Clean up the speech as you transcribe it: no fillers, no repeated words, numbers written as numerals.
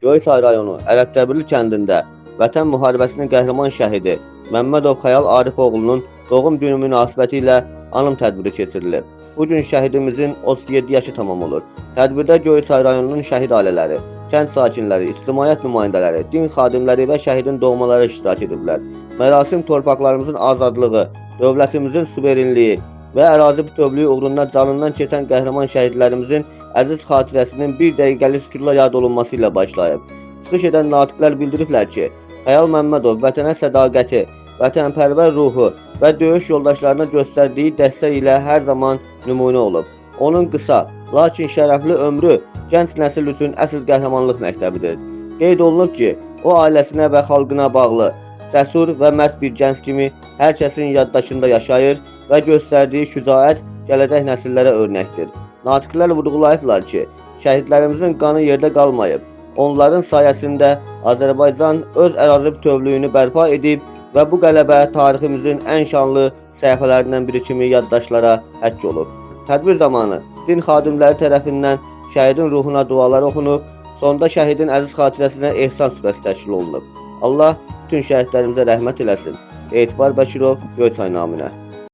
Göyçay rayonu Ərəbcəbirli kəndində Vətən müharibəsinin qəhrəman şəhidi Məmmədov Xəyal Arifoğlunun doğum günü münasibətilə anım tədbiri keçirilir. Bu gün şəhidimizin 37 yaşı tamam olur. Tədbirdə Göyçay rayonunun şəhid ailələri, kənd sakinləri, ictimaiyyət nümayəndələri, din xadimləri və şəhidin doğmaları iştirak ediblər. Mərasim torpaqlarımızın azadlığı, dövlətimizin suverenliyi və ərazi bütövlüyü uğrunda canından keçən qəhrəman şəhidlərimizin əziz xatirəsinin bir dəqiqəlik sükutla yad olunması ilə başlayıb. Çıxış edən natiqlər bildiriblər ki, Xəyal Məmmədov vətənə sədaqəti, vətənpərvər ruhu və döyüş yoldaşlarına göstərdiyi dəstək ilə hər zaman nümunə olub. Onun qısa, lakin şərəfli ömrü gənc nəsil üçün əsl qəhrəmanlıq məktəbidir. Qeyd olunub ki, o ailəsinə və xalqına bağlı, cəsur və mərd bir gənc kimi hər kəsin yaddaşında yaşayır və göstərdiyi şücaət gələcək nəsillərə örnəkdir. Natiqlər vurğulayıblar ki, şəhidlərimizin qanı yerdə qalmayıb. Onların sayəsində Azərbaycan öz ərazi bütövlüyünü bərpa edib və bu qələbə tariximizin ən şanlı səhifələrindən biri kimi yaddaşlara həkk olub. Tədbir zamanı din xadimləri tərəfindən şəhidin ruhuna dualar oxunub, sonda şəhidin əziz xatirəsinə ehsan süfrəsi təşkil olunub. Allah bütün şəhidlərimizə rəhmət eləsin. Etibar Bəşirov, Göyçay naminə.